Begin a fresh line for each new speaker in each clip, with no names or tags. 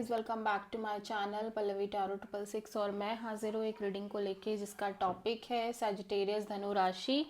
Welcome back to my channel Pallavi tarot 666 और मैं हाजिर हूँ एक रीडिंग को लेके जिसका टॉपिक है सैजिटेरियस धनु राशि।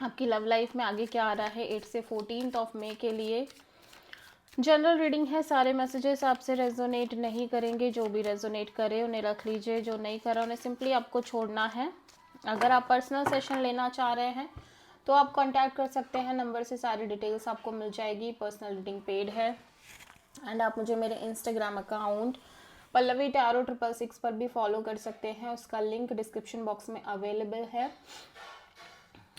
आपकी लव लाइफ में आगे क्या आ रहा है 8 से 14 मई के लिए। जनरल रीडिंग है, सारे मैसेजेस आपसे रेजोनेट नहीं करेंगे। जो भी रेजोनेट करे उन्हें रख लीजिए, जो नहीं करा उन्हें सिंपली आपको छोड़ना है। अगर आप पर्सनल सेशन लेना चाह रहे हैं तो आप कांटेक्ट कर सकते हैं, नंबर से सारी डिटेल्स आपको मिल जाएगी। पर्सनल रीडिंग पेड है एंड आप मुझे मेरे इंस्टाग्राम अकाउंट पल्लवी टैरो 666 पर भी फॉलो कर सकते हैं। उसका लिंक डिस्क्रिप्शन बॉक्स में अवेलेबल है।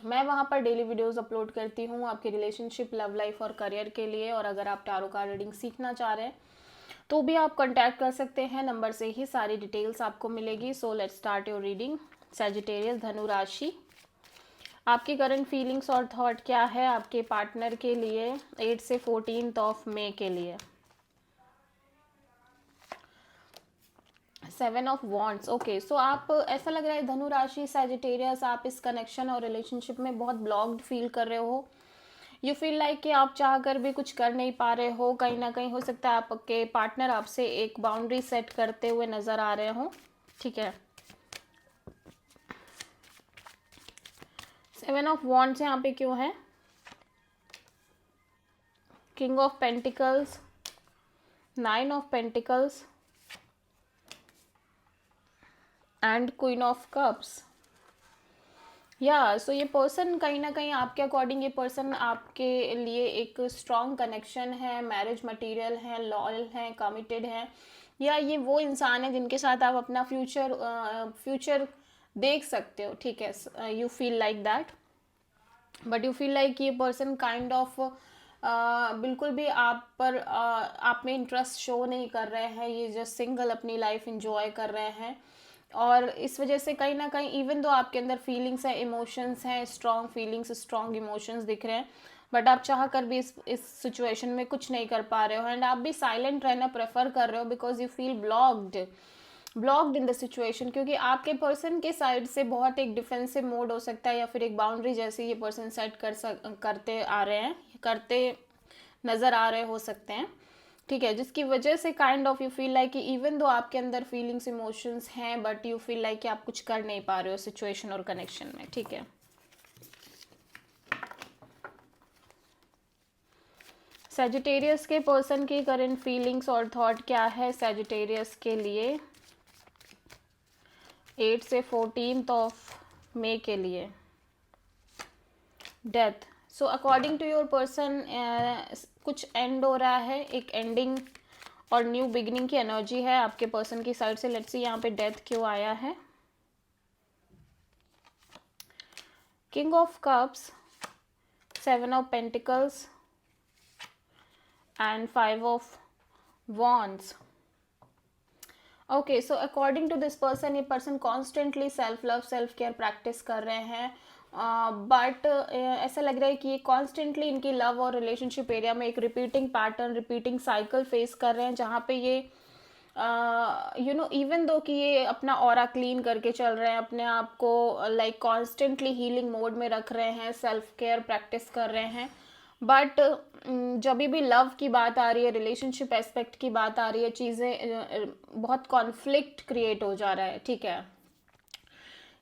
मैं वहाँ पर डेली वीडियोस अपलोड करती हूँ आपकी रिलेशनशिप, लव लाइफ और करियर के लिए। और अगर आप टैरो कार्ड रीडिंग सीखना चाह रहे हैं तो भी आप कांटेक्ट कर सकते हैं, नंबर से ही सारी डिटेल्स आपको मिलेगी। So let's start your reading. Sagittarius धनु राशि, आपकी करंट फीलिंग्स और थॉट क्या है आपके पार्टनर के लिए 8 से 14 मई के लिए। 7 ऑफ वॉन्ड्स। ओके, सो आप ऐसा लग रहा है धनु राशि सैजिटेरियस, आप इस कनेक्शन और रिलेशनशिप में बहुत ब्लॉक्ड फील कर रहे हो। यू फील लाइक कि आप चाह कर भी कुछ कर नहीं पा रहे हो। कहीं ना कहीं हो सकता है आपके पार्टनर आपसे एक बाउंड्री सेट करते हुए नजर आ रहे हो। ठीक है, 7 ऑफ वॉन्ड्स यहाँ पे क्यों है? King of pentacles, 9 of pentacles and queen of cups. So ये पर्सन कहीं ना कहीं आपके अकॉर्डिंग ये पर्सन आपके लिए एक स्ट्रॉन्ग कनेक्शन है, मैरिज मटेरियल है, लॉयल है, कमिटेड है, या ये वो इंसान है जिनके साथ आप अपना फ्यूचर देख सकते हो। ठीक है, you feel like that, but you feel like ये पर्सन काइंड ऑफ बिल्कुल भी आप में इंटरेस्ट शो नहीं कर रहे हैं। ये जस्ट सिंगल अपनी लाइफ इंजॉय कर रहे हैं और इस वजह से कहीं ना कहीं इवन दो आपके अंदर फीलिंग्स हैं, इमोशंस हैं, स्ट्रॉन्ग फीलिंग्स, स्ट्रॉन्ग इमोशंस दिख रहे हैं, बट आप चाह कर भी इस सिचुएशन में कुछ नहीं कर पा रहे हो। एंड आप भी साइलेंट रहना प्रेफर कर रहे हो because you feel blocked in the situation, क्योंकि आपके पर्सन के साइड से बहुत एक डिफेंसिव मोड हो सकता है या फिर एक बाउंड्री जैसी ये पर्सन सेट करते नज़र आ रहे हो सकते हैं। ठीक है, जिसकी वजह से kind of you feel like कि इवन दो आपके अंदर फीलिंग्स इमोशंस हैं बट यू फील लाइक कि आप कुछ कर नहीं पा रहे हो सिचुएशन और कनेक्शन में। ठीक है, सैजिटेरियस के पर्सन की करंट फीलिंग्स और थॉट क्या है सैजिटेरियस के लिए 8 से 14 मई के लिए। Death. So according to your person कुछ एंड हो रहा है, एक एंडिंग और न्यू बिगिनिंग की एनर्जी है आपके पर्सन की साइड से। लेट्स सी यहाँ पे डेथ क्यों आया है। King of cups, 7 of pentacles and 5 of wands. Okay, so according to this person ये person constantly self love self care practice कर रहे हैं, बट ऐसा लग रहा है कि ये कॉन्स्टेंटली इनकी लव और रिलेशनशिप एरिया में एक repeating pattern, repeating cycle face कर रहे हैं, जहाँ पे ये इवन दो कि ये अपना ऑरा क्लीन करके चल रहे हैं, अपने आप को लाइक कॉन्स्टेंटली हीलिंग मोड में रख रहे हैं, सेल्फ केयर प्रैक्टिस कर रहे हैं, बट जब भी लव की बात आ रही है, रिलेशनशिप एस्पेक्ट की बात आ रही है, चीज़ें बहुत कॉन्फ्लिक्ट क्रिएट हो जा रहा है। ठीक है,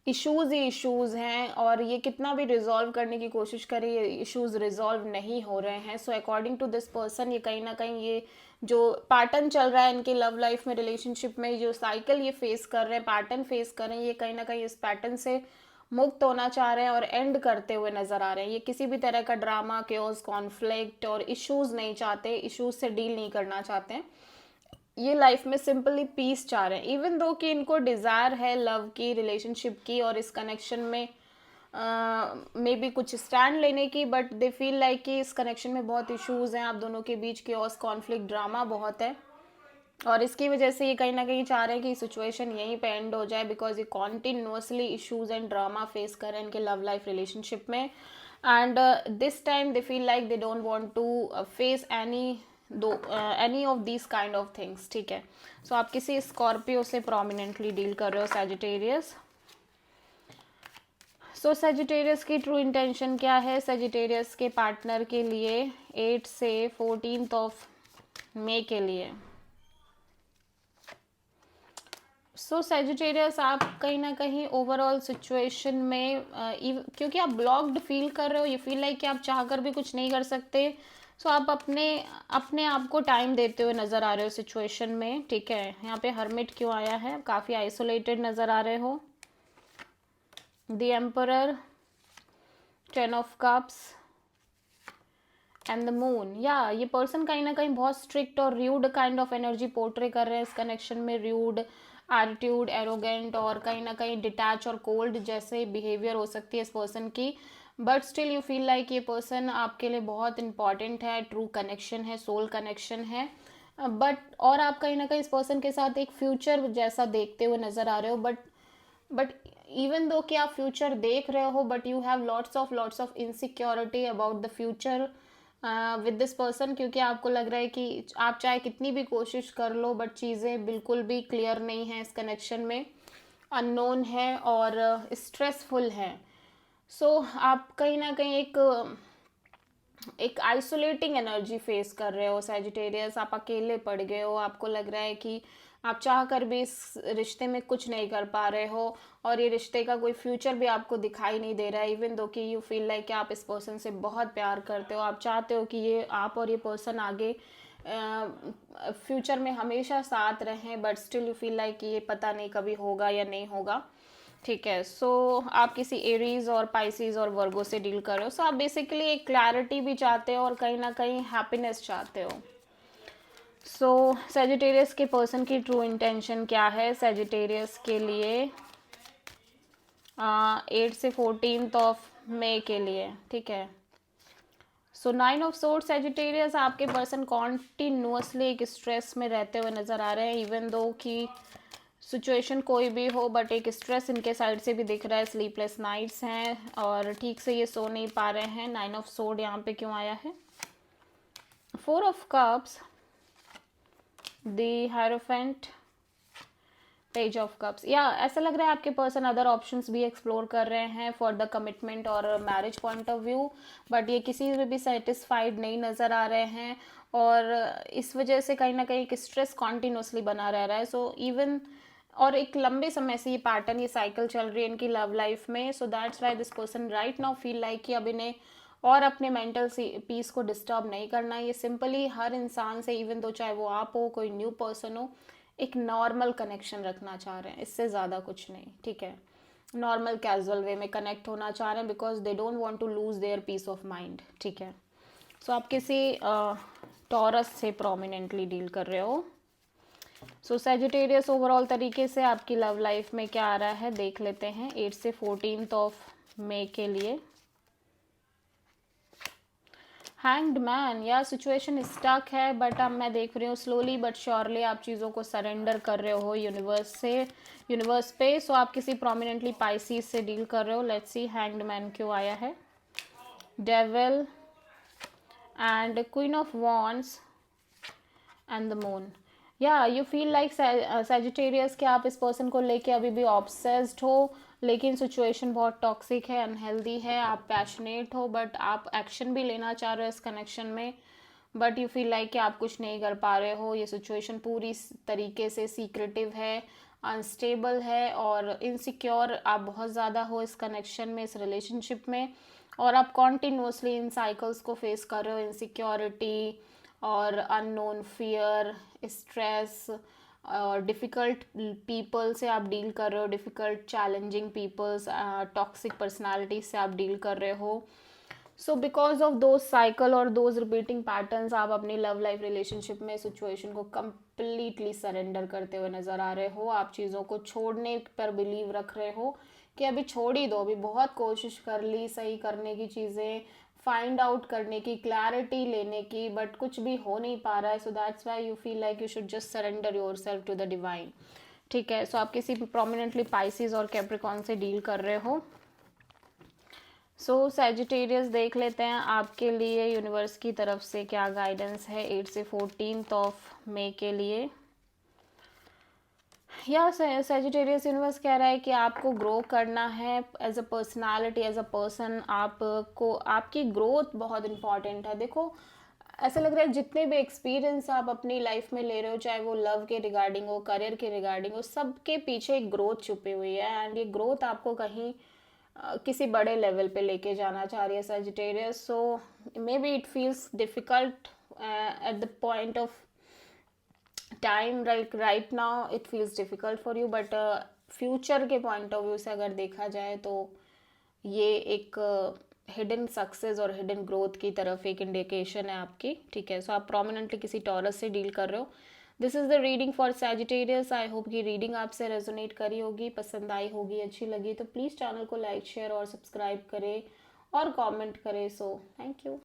इश्यूज ही इश्यूज हैं और ये कितना भी रिजॉल्व करने की कोशिश करे ये इश्यूज रिजॉल्व नहीं हो रहे हैं। So according to this person ये कहीं ना कहीं ये जो पैटर्न चल रहा है इनकी लव लाइफ में, रिलेशनशिप में, जो साइकिल ये फेस कर रहे हैं, पैटर्न फेस कर रहे हैं, ये कहीं ना कहीं इस पैटर्न से मुक्त होना चाह रहे हैं और एंड करते हुए नजर आ रहे हैं। ये किसी भी तरह का ड्रामा, केओस, कॉन्फ्लिक्ट और इश्यूज नहीं चाहते, इश्यूज से डील नहीं करना चाहते हैं। ये लाइफ में सिंपली पीस चाह रहे हैं, इवन दो कि इनको डिज़ायर है लव की, रिलेशनशिप की और इस कनेक्शन में मे बी कुछ स्टैंड लेने की, बट दे फील लाइक कि इस कनेक्शन में बहुत इश्यूज हैं, आप दोनों के बीच केओस, कॉन्फ्लिक्ट, ड्रामा बहुत है और इसकी वजह से ये कहीं ना कहीं चाह रहे हैं कि सिचुएशन यहीं पे एंड हो जाए बिकॉज ये continuously issues and drama face कर रहे हैं इनके लव लाइफ रिलेशनशिप में। And this time they feel like they don't want to face any of this kind of things. ठीक है, सो आप किसी स्कॉर्पियो से प्रोमिनेंटली डील कर रहे हो सैजिटेरियस। सो सैजिटेरियस की ट्रू इंटेंशन क्या है सैजिटेरियस के पार्टनर के लिए 8 से 14 मई के लिए। सो सेजिटेरियस आप कहीं ना कहीं ओवरऑल सिचुएशन में क्योंकि आप ब्लॉक्ड फील कर रहे हो, यू फील लाइक कि आप चाह कर भी कुछ नहीं कर सकते। सो आप अपने अपने आप को टाइम देते हुए नज़र आ रहे हो सिचुएशन में, ठीक है। यहाँ पे हर्मिट क्यों आया है, काफ़ी आइसोलेटेड नज़र आ रहे हो। The emperor, 10 of cups and the moon. या ये पर्सन कहीं ना कहीं बहुत स्ट्रिक्ट और rude kind of energy portray कर रहे हैं इस कनेक्शन में। र्यूड, एटीट्यूड, एरोगेंट और कहीं ना कहीं डिटैच और कोल्ड जैसे बिहेवियर हो सकती है इस पर्सन की। But still you feel like ये पर्सन आपके लिए बहुत इंपॉर्टेंट है, ट्रू कनेक्शन है, सोल कनेक्शन है। बट और आप कहीं ना कहीं इस पर्सन के साथ एक फ्यूचर जैसा देखते हुए नज़र आ रहे हो। बट इवन दो कि आप फ्यूचर देख रहे हो, but you have lots of insecurity about the future with this person, क्योंकि आपको लग रहा है कि आप चाहे कितनी भी कोशिश कर लो बट चीज़ें बिल्कुल भी क्लियर नहीं हैं इस कनेक्शन में, अननोन है और स्ट्रेसफुल है। सो आप कहीं ना कहीं एक आइसोलेटिंग एनर्जी फेस कर रहे हो सैजिटेरियस। आप अकेले पड़ गए हो, आपको लग रहा है कि आप चाह कर भी इस रिश्ते में कुछ नहीं कर पा रहे हो और ये रिश्ते का कोई फ्यूचर भी आपको दिखाई नहीं दे रहा है। इवन दो कि यू फील लाइक कि आप इस पर्सन से बहुत प्यार करते हो, आप चाहते हो कि ये आप और ये पर्सन आगे फ्यूचर में हमेशा साथ रहें, but still you feel like कि ये पता नहीं कभी होगा या नहीं होगा, ठीक है। सो आप किसी एरीज और पाइसिस और वर्गो से डील कर रहे हो। सो आप बेसिकली एक क्लैरिटी भी चाहते हो और कहीं ना कहीं हैप्पीनेस चाहते हो। सो सेजिटेरियस के पर्सन की ट्रू इंटेंशन क्या है सेजिटेरियस के लिए 8 से 14 मई के लिए, ठीक है। सो 9 ऑफ सोर्ड्स सेजिटेरियस, आपके पर्सन कॉन्टिन्यूसली एक स्ट्रेस में रहते हुए नज़र आ रहे हैं। इवन दो कि सिचुएशन कोई भी हो, बट एक स्ट्रेस इनके साइड से भी दिख रहा है। स्लीपलेस नाइट्स हैं और ठीक से ये सो नहीं पा रहे हैं। 9 ऑफ सोर्ड यहाँ पे क्यों आया है। 4 of cups, the hierophant, page of cups. या ऐसा लग रहा है आपके पर्सन अदर ऑप्शंस भी एक्सप्लोर कर रहे हैं फॉर द कमिटमेंट और marriage point of view, but ये किसी में भी सेटिस्फाइड नहीं नज़र आ रहे हैं और इस वजह से कहीं ना कहीं एक स्ट्रेस कॉन्टिन्यूसली बना रह रहा है। सो इवन और एक लंबे समय से ये पैटर्न, ये साइकिल चल रही है इनकी लव लाइफ में। सो that's why this person right now feel like कि अब इन्हें और अपने मेंटल पीस को डिस्टर्ब नहीं करना। ये सिंपली हर इंसान से, इवन दो चाहे वो आप हो, कोई न्यू पर्सन हो, एक नॉर्मल कनेक्शन रखना चाह रहे हैं, इससे ज़्यादा कुछ नहीं, ठीक है। नॉर्मल कैजुअल वे में कनेक्ट होना चाह रहे हैं because they don't want to lose their peace of mind, ठीक है। सो आप किसी टॉरस से प्रोमिनेंटली डील कर रहे हो। सो सेजिटेरियस ओवरऑल तरीके से आपकी लव लाइफ में क्या आ रहा है देख लेते हैं 8 से 14 मई के लिए। हैंग्ड मैन, या सिचुएशन स्टक है, बट अब मैं देख रही हूँ स्लोली बट श्योरली आप चीज़ों को सरेंडर कर रहे हो यूनिवर्स पे। सो आप किसी प्रोमिनेंटली पाइसिस से डील कर रहे हो। लेट्स सी हैंग्ड मैन क्यों आया है। Devil and queen of wands and the moon. या यू फील लाइक सेजिटेरियस कि आप इस पर्सन को लेके अभी भी ऑब्सेस्ड हो, लेकिन सिचुएशन बहुत टॉक्सिक है, अनहेल्दी है। आप पैशनेट हो बट आप एक्शन भी लेना चाह रहे हो इस कनेक्शन में, बट यू फील लाइक कि आप कुछ नहीं कर पा रहे हो। ये सिचुएशन पूरी तरीके से सीक्रेटिव है, अनस्टेबल है और इनसिक्योर आप बहुत ज़्यादा हो इस कनेक्शन में, इस रिलेशनशिप में। और आप कॉन्टिन्यूसली इन साइकिल्स को फेस कर रहे हो, इनसिक्योरिटी और अननोन फियर, स्ट्रेस और डिफ़िकल्ट पीपल से आप डील कर रहे हो, difficult challenging peoples, toxic personality से आप डील कर रहे हो। So because of those cycle और दोज रिपीटिंग पैटर्न्स आप अपनी लव लाइफ रिलेशनशिप में सिचुएशन को कम्प्लीटली सरेंडर करते हुए नज़र आ रहे हो। आप चीज़ों को छोड़ने पर बिलीव रख रहे हो कि अभी छोड़ ही दो, अभी बहुत कोशिश कर ली सही करने की, चीज़ें फाइंड आउट करने की, क्लैरिटी लेने की, बट कुछ भी हो नहीं पा रहा है। So that's why you feel like you should just surrender yourself to the divine, ठीक है। सो आप किसी प्रोमिनेंटली पाइसिस और कैप्रिकॉन से डील कर रहे हो। सो सैजिटेरियस देख लेते हैं आपके लिए यूनिवर्स की तरफ से क्या गाइडेंस है 8 से 14 मई के लिए। या सैजिटेरियस यूनिवर्स कह रहा है कि आपको ग्रो करना है as a personality, as a person. आपको आपकी ग्रोथ बहुत इंपॉर्टेंट है। देखो ऐसा लग रहा है जितने भी एक्सपीरियंस आप अपनी लाइफ में ले रहे हो, चाहे वो लव के रिगार्डिंग हो, करियर के रिगार्डिंग हो, सबके पीछे एक ग्रोथ छुपी हुई है, एंड ये ग्रोथ आपको कहीं किसी बड़े लेवल पे लेके जाना चाह रही है Sagittarius. So may be it feels difficult at the point of time, like right now it feels difficult for you, but future के पॉइंट ऑफ व्यू से अगर देखा जाए तो ये एक हिडन सक्सेस और हिडन ग्रोथ की तरफ एक इंडिकेशन है आपकी. ठीक है, सो आप प्रोमिनेंटली किसी टॉरस से डील कर रहे हो. This is the reading for Sagittarius. I hope कि रीडिंग आपसे रेजोनेट करी होगी, पसंद आई होगी, अच्छी लगी तो प्लीज़ चैनल को लाइक शेयर और सब्सक्राइब करें और कमेंट करें. So thank you.